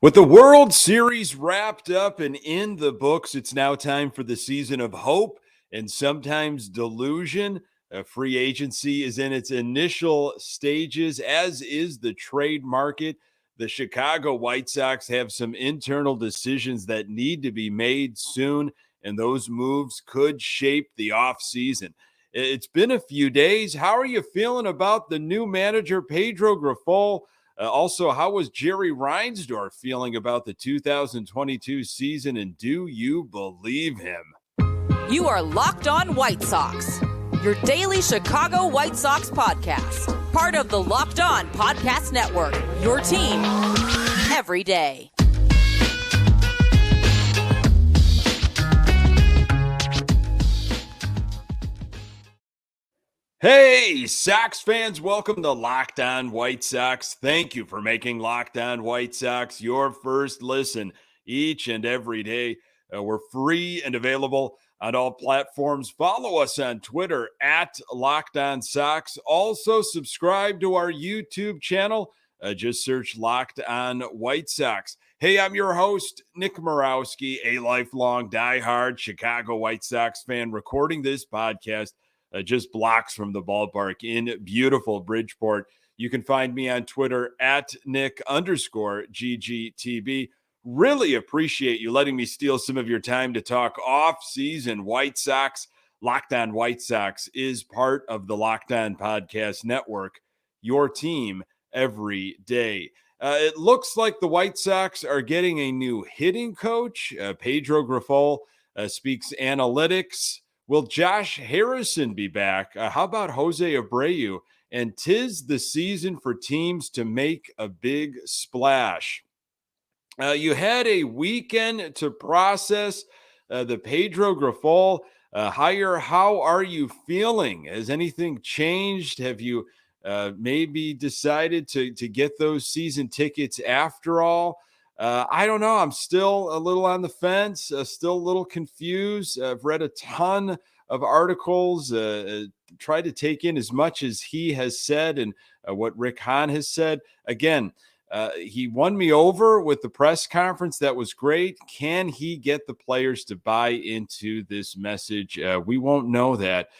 With the World Series wrapped up and in the books, it's now time for the season of hope and sometimes delusion. Free agency is in its initial stages, as is the trade market. The Chicago White Sox have some internal decisions that need to be made soon, and those moves could shape the offseason. It's been a few days. How are you feeling about the new manager, Pedro Grifol? Also, how was Jerry Reinsdorf feeling about the 2022 season, and do you believe him? You are Locked On White Sox, your daily Chicago White Sox podcast. Part of the Locked On Podcast Network, your team every day. Hey, Sox fans, welcome to Locked On White Sox. Thank you for making Locked On White Sox your first listen each and every day. We're free and available on all platforms. Follow us on Twitter at Locked On Sox. Also, subscribe to our YouTube channel. Just search Locked On White Sox. Hey, I'm your host, Nick Morawski, a lifelong diehard Chicago White Sox fan, recording this podcast just blocks from the ballpark in beautiful Bridgeport. You can find me on Twitter at Nick_GGTB. Really appreciate you letting me steal some of your time to talk off-season White Sox. Locked On White Sox is part of the Locked On Podcast Network, your team every day. It looks like the White Sox are getting a new hitting coach. Pedro Grifol speaks analytics. Will Josh Harrison be back? How about Jose Abreu? And 'tis the season for teams to make a big splash. You had a weekend to process the Pedro Grifol hire. How are you feeling? Has anything changed? Have you maybe decided to get those season tickets after all? I don't know. I'm still a little on the fence, still a little confused. I've read a ton of articles, tried to take in as much as he has said and what Rick Hahn has said. Again, he won me over with the press conference. That was great. Can he get the players to buy into this message? We won't know that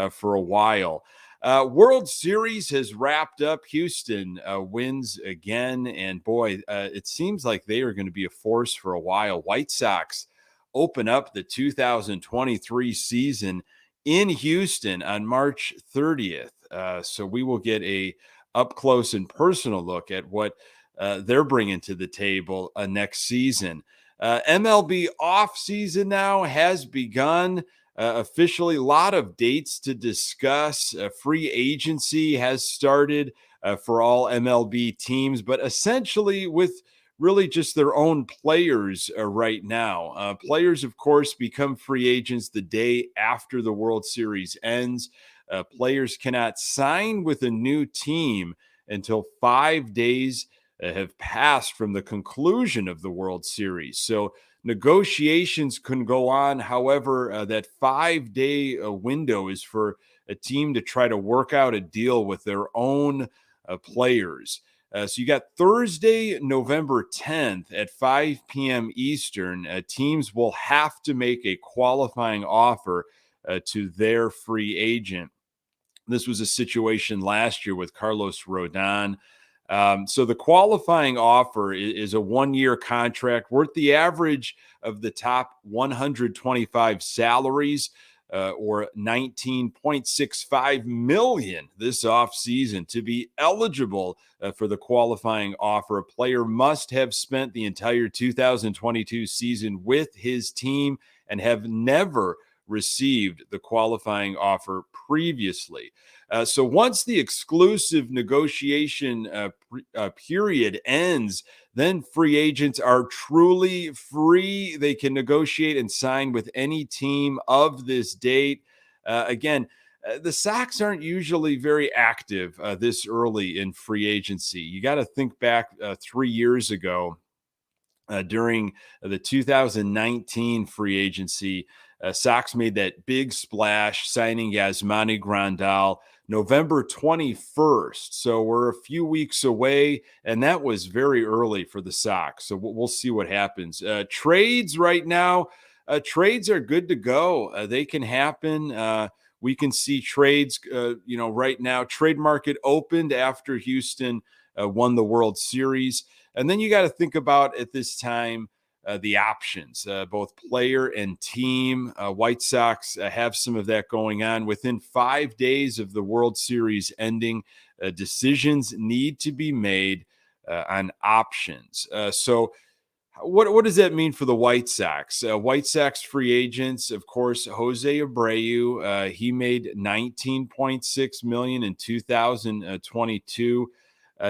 for a while. World Series has wrapped up. Houston wins again. And boy, it seems like they are going to be a force for a while. White Sox open up the 2023 season in Houston on March 30th. So we will get a up close and personal look at what they're bringing to the table next season. MLB offseason now has begun. Officially, a lot of dates to discuss. Free agency has started for all MLB teams, but essentially with really just their own players right now. Players, of course, become free agents the day after the World Series ends. Players cannot sign with a new team until 5 days have passed from the conclusion of the World Series. So negotiations can go on. However, that 5 day window is for a team to try to work out a deal with their own players. So you got Thursday, November 10th at 5 p.m. Eastern. Teams will have to make a qualifying offer to their free agent. This was a situation last year with Carlos Rodon. So the qualifying offer is a 1-year contract worth the average of the top 125 salaries, or $19.65 million this offseason. To be eligible for the qualifying offer, a player must have spent the entire 2022 season with his team and have never received the qualifying offer previously. So once the exclusive negotiation period ends, then free agents are truly free. They can negotiate and sign with any team of this date. Again, the Sox aren't usually very active this early in free agency. You got to think back 3 years ago during the 2019 free agency. Sox made that big splash, signing Yasmani Grandal November 21st. So we're a few weeks away, and that was very early for the Sox. So we'll see what happens. Trades right now, trades are good to go. They can happen. We can see trades, right now. Trade market opened after Houston won the World Series. And then you got to think about at this time the options, both player and team. White Sox have some of that going on. Within 5 days of the World Series ending, decisions need to be made on options. So, what does that mean for the White Sox? White Sox free agents, of course, Jose Abreu. He made $19.6 million in 2022.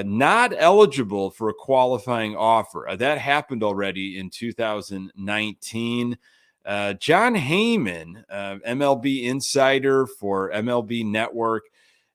Not eligible for a qualifying offer. That happened already in 2019. John Heyman, MLB insider for MLB Network,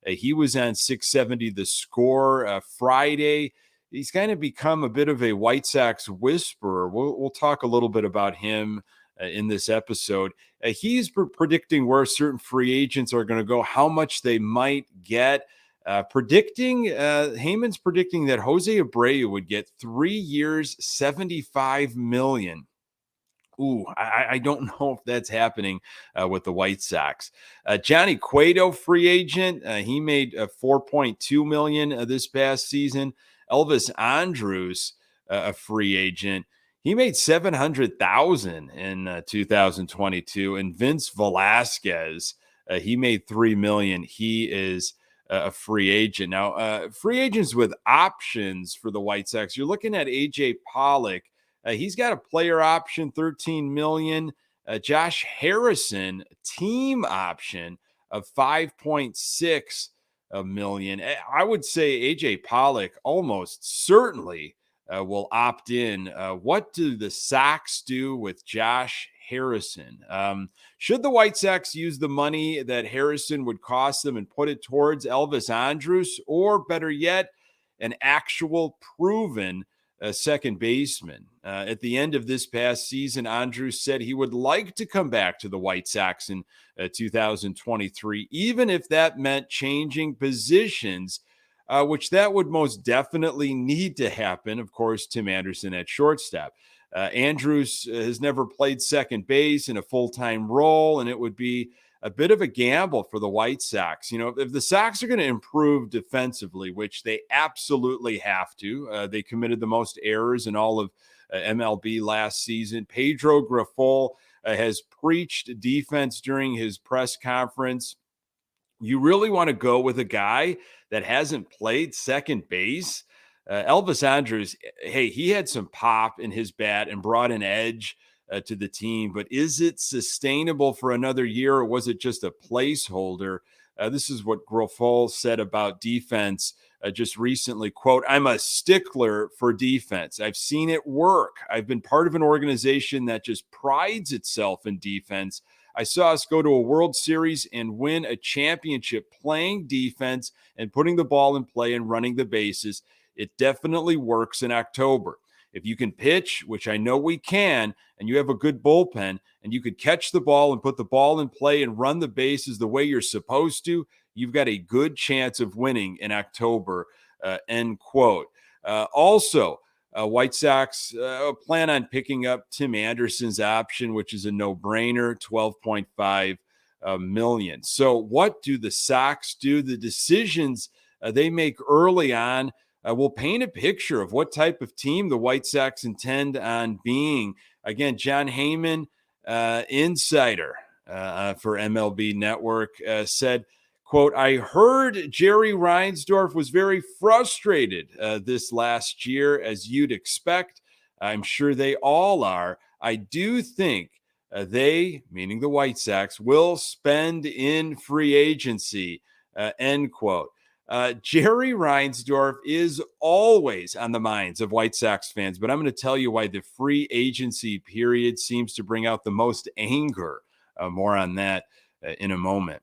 he was on 670 The Score Friday. He's kind of become a bit of a White Sox whisperer. We'll talk a little bit about him in this episode. He's predicting where certain free agents are going to go, how much they might get. Heyman's predicting that Jose Abreu would get 3 years, $75 million. Ooh, I don't know if that's happening with the White Sox. Johnny Cueto, free agent. He made $4.2 million this past season. Elvis Andrus, a free agent. He made $700,000 in 2022. And Vince Velasquez, he made $3 million. He is a free agent. Now, free agents with options for the White Sox, you're looking at A.J. Pollock. He's got a player option, $13 million. Josh Harrison, team option of $5.6 million. I would say AJ Pollock almost certainly will opt in. What do the Sox do with Josh Harrison? Should the White Sox use the money that Harrison would cost them and put it towards Elvis Andrus, or better yet, an actual proven second baseman? At the end of this past season, Andrus said he would like to come back to the White Sox in 2023, even if that meant changing positions, which that would most definitely need to happen. Of course, Tim Anderson at shortstop. Andrus has never played second base in a full-time role, and it would be a bit of a gamble for the White Sox. If the Sox are going to improve defensively, which they absolutely have to, they committed the most errors in all of MLB last season. Pedro Grifol has preached defense during his press conference. You really want to go with a guy that hasn't played second base. Elvis Andrus, hey, he had some pop in his bat and brought an edge to the team, but is it sustainable for another year, or was it just a placeholder? This is what Grifol said about defense just recently. Quote, "I'm a stickler for defense. I've seen it work. I've been part of an organization that just prides itself in defense. I saw us go to a World Series and win a championship playing defense and putting the ball in play and running the bases. It definitely works in October. If you can pitch, which I know we can, and you have a good bullpen, and you could catch the ball and put the ball in play and run the bases the way you're supposed to, you've got a good chance of winning in October," end quote. White Sox plan on picking up Tim Anderson's option, which is a no-brainer, $12.5 million. So what do the Sox do? The decisions they make early on will paint a picture of what type of team the White Sox intend on being. Again, John Heyman, insider for MLB Network, said, quote, "I heard Jerry Reinsdorf was very frustrated this last year, as you'd expect. I'm sure they all are. I do think they, meaning the White Sox, will spend in free agency," end quote. Jerry Reinsdorf is always on the minds of White Sox fans, but I'm going to tell you why the free agency period seems to bring out the most anger. More on that in a moment.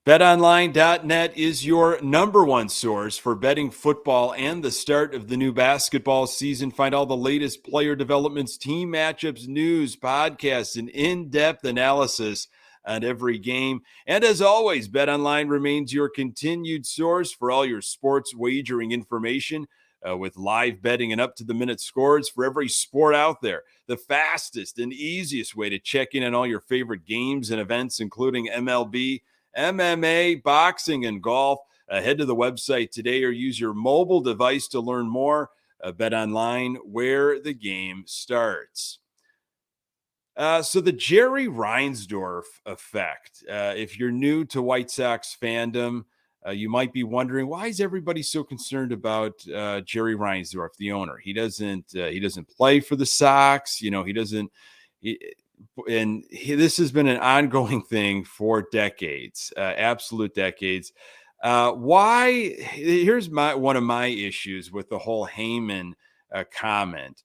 BetOnline.net is your number one source for betting football and the start of the new basketball season. Find all the latest player developments, team matchups, news, podcasts, and in-depth analysis on every game. And as always, BetOnline remains your continued source for all your sports wagering information with live betting and up-to-the-minute scores for every sport out there. The fastest and easiest way to check in on all your favorite games and events, including MLB, MMA, boxing, and golf. Head to the website today or use your mobile device to learn more. Bet online where the game starts. So the Jerry Reinsdorf effect. If you're new to White Sox fandom, you might be wondering, why is everybody so concerned about Jerry Reinsdorf, the owner? He doesn't play for the Sox. He doesn't. This has been an ongoing thing for decades, absolute decades. Why? Here's one of my issues with the whole Heyman comment.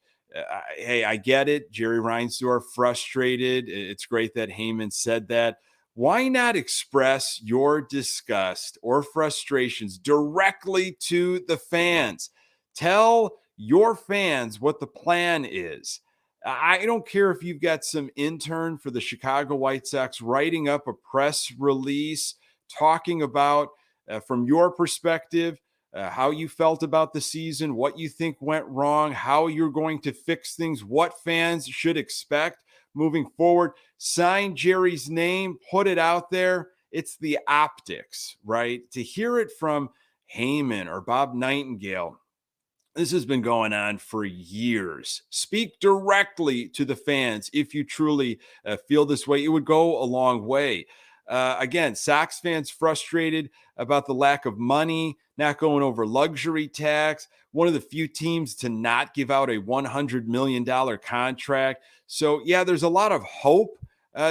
Hey, I get it. Jerry Reinsdorf frustrated. It's great that Heyman said that. Why not express your disgust or frustrations directly to the fans? Tell your fans what the plan is. I don't care if you've got some intern for the Chicago White Sox writing up a press release talking about, from your perspective, how you felt about the season, what you think went wrong, how you're going to fix things, what fans should expect moving forward. Sign Jerry's name, put it out there. It's the optics, right? To hear it from Heyman or Bob Nightingale, this has been going on for years. Speak directly to the fans if you truly feel this way. It would go a long way. Again, Sox fans frustrated about the lack of money, not going over luxury tax, one of the few teams to not give out a $100 million contract. So, yeah, there's a lot of hope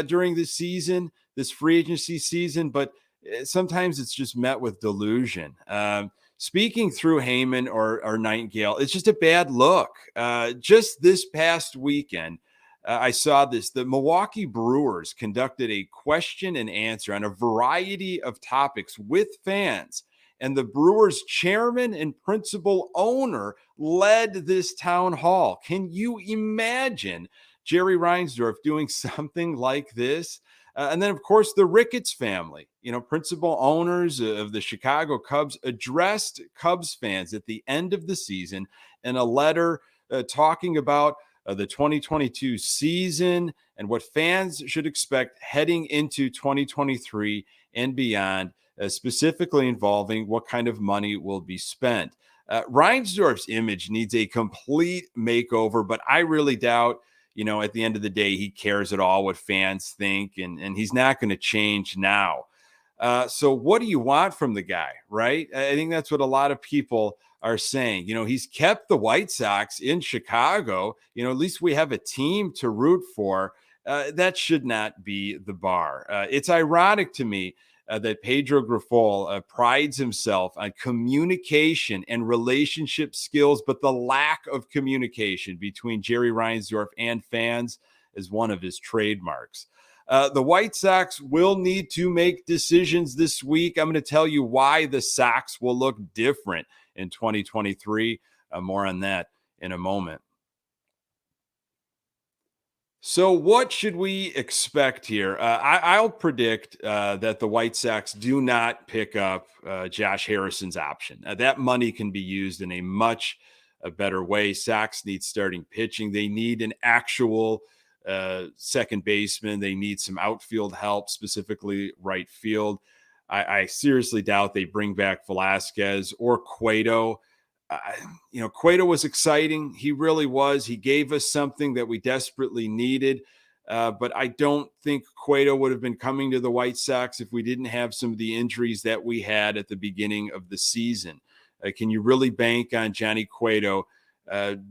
during this season, this free agency season, but sometimes it's just met with delusion. Speaking through Heyman or Nightingale, it's just a bad look. Just this past weekend, I saw this. The Milwaukee Brewers conducted a question and answer on a variety of topics with fans. And the Brewers chairman and principal owner led this town hall. Can you imagine Jerry Reinsdorf doing something like this? And then, of course, the Ricketts family, principal owners of the Chicago Cubs, addressed Cubs fans at the end of the season in a letter talking about the 2022 season and what fans should expect heading into 2023 and beyond, specifically involving what kind of money will be spent. Reinsdorf's image needs a complete makeover, but I really doubt, at the end of the day, he cares at all what fans think, and he's not going to change now. So what do you want from the guy, right? I think that's what a lot of people are saying. He's kept the White Sox in Chicago. At least we have a team to root for. That should not be the bar. It's ironic to me that Pedro Grifol prides himself on communication and relationship skills, but the lack of communication between Jerry Reinsdorf and fans is one of his trademarks. The White Sox will need to make decisions this week. I'm going to tell you why the Sox will look different in 2023. More on that in a moment. So what should we expect here? I'll predict that the White Sox do not pick up Josh Harrison's option. That money can be used in a much better way. Sox need starting pitching. They need an actual second baseman. They need some outfield help, specifically right field. I seriously doubt they bring back Velasquez or Cueto. Cueto was exciting. He really was. He gave us something that we desperately needed. But I don't think Cueto would have been coming to the White Sox if we didn't have some of the injuries that we had at the beginning of the season. Can you really bank on Johnny Cueto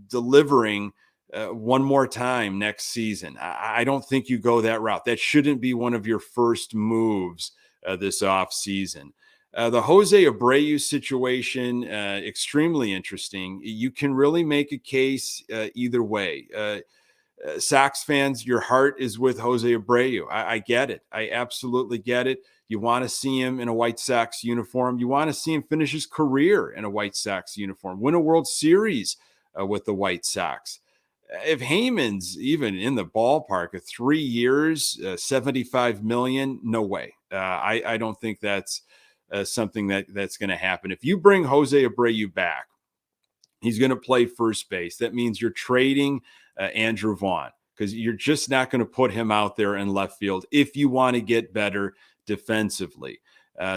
delivering one more time next season? I don't think you go that route. That shouldn't be one of your first moves this offseason. The Jose Abreu situation, extremely interesting. You can really make a case either way. Sox fans, your heart is with Jose Abreu. I get it. I absolutely get it. You want to see him in a White Sox uniform. You want to see him finish his career in a White Sox uniform, win a World Series with the White Sox. If Heyman's even in the ballpark of 3 years, 75 million, no way. I don't think that's something that's going to happen. If you bring Jose Abreu back, he's going to play first base. That means you're trading Andrew Vaughn, because you're just not going to put him out there in left field if you want to get better defensively.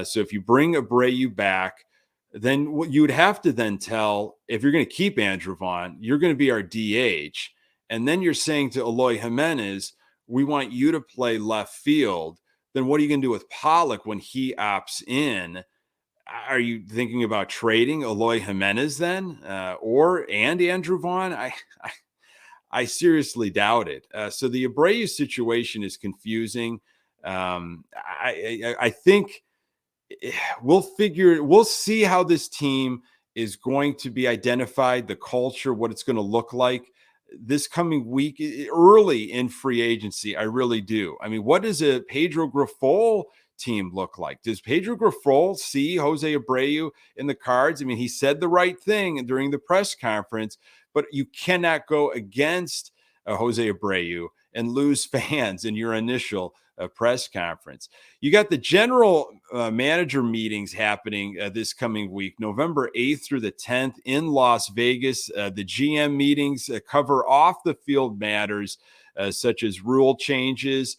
So if you bring Abreu back, then what you would have to then tell, if you're going to keep Andrew Vaughn, you're going to be our DH. And then you're saying to Eloy Jimenez, we want you to play left field. Then what are you going to do with Pollock when he opts in? Are you thinking about trading Eloy Jimenez then, and Andrew Vaughn? I seriously doubt it. So the Abreu situation is confusing. I think we'll see how this team is going to be identified, the culture, what it's going to look like this coming week, early in free agency. I really do. I mean, what does a Pedro Grifol team look like? Does Pedro Grifol see Jose Abreu in the cards? I mean, he said the right thing during the press conference, but you cannot go against Jose Abreu and lose fans in your initial press conference. You got the general manager meetings happening this coming week, November 8th through the 10th in Las Vegas. The GM meetings cover off the field matters such as rule changes.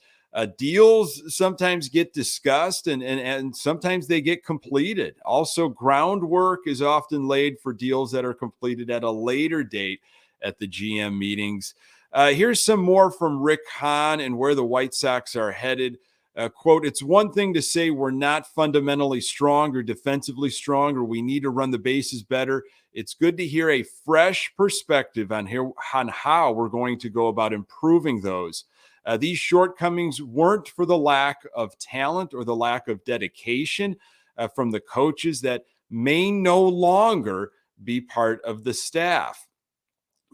Deals sometimes get discussed and sometimes they get completed. Also, groundwork is often laid for deals that are completed at a later date at the GM meetings. Here's some more from Rick Hahn and where the White Sox are headed. Quote, it's one thing to say we're not fundamentally strong or defensively strong, or we need to run the bases better. It's good to hear a fresh perspective on how we're going to go about improving those. These shortcomings weren't for the lack of talent or the lack of dedication from the coaches that may no longer be part of the staff.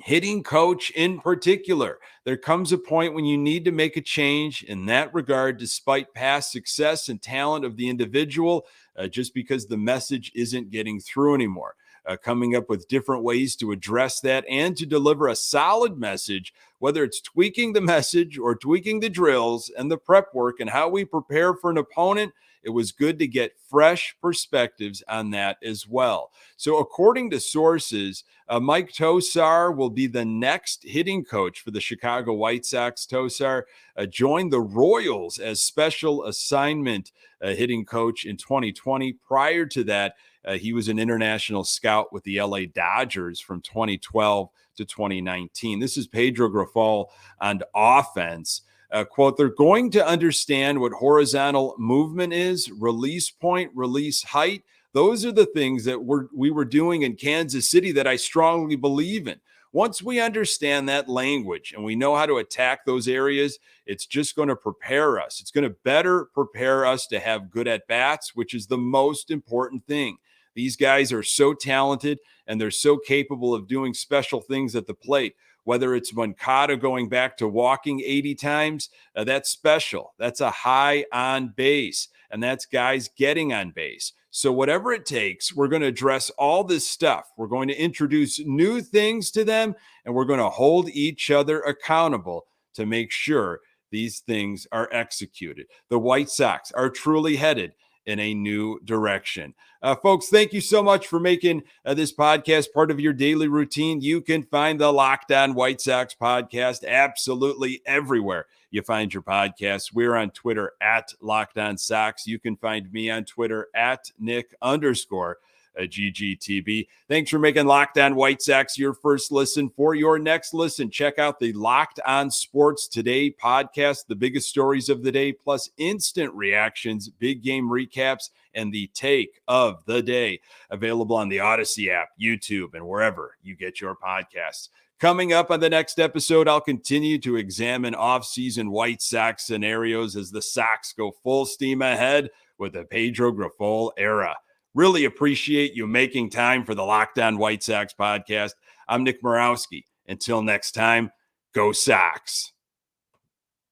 Hitting coach in particular, there comes a point when you need to make a change in that regard, despite past success and talent of the individual, just because the message isn't getting through anymore. Coming up with different ways to address that and to deliver a solid message, whether it's tweaking the message or tweaking the drills and the prep work and how we prepare for an opponent. It was good to get fresh perspectives on that as well. So according to sources, Mike Tosar will be the next hitting coach for the Chicago White Sox. Tosar joined the Royals as special assignment hitting coach in 2020. Prior to that, he was an international scout with the LA Dodgers from 2012 to 2019. This is Pedro Grifol on offense. Quote, they're going to understand what horizontal movement is, release point, release height. Those are the things that we were doing in Kansas City that I strongly believe in. Once we understand that language and we know how to attack those areas, it's just going to prepare us. It's going to better prepare us to have good at-bats, which is the most important thing. These guys are so talented and they're so capable of doing special things at the plate. Whether it's Moncada going back to walking 80 times, that's special. That's a high on base, and that's guys getting on base. So whatever it takes, we're going to address all this stuff. We're going to introduce new things to them, and we're going to hold each other accountable to make sure these things are executed. The White Sox are truly headed in a new direction. Folks, thank you so much for making this podcast part of your daily routine. You can find the Locked On White Sox podcast absolutely everywhere you find your podcasts. We're on Twitter at Locked On Sox. You can find me on Twitter at Nick_GGTB. Thanks for making Locked On White Sox your first listen. For your next listen, check out the Locked On Sports Today podcast, the biggest stories of the day, plus instant reactions, big game recaps, and the take of the day. Available on the Odyssey app, YouTube, and wherever you get your podcasts. Coming up on the next episode, I'll continue to examine off-season White Sox scenarios as the Sox go full steam ahead with the Pedro Grifol era. Really appreciate you making time for the Locked On White Sox podcast. I'm Nick Morawski. Until next time, Go Sox.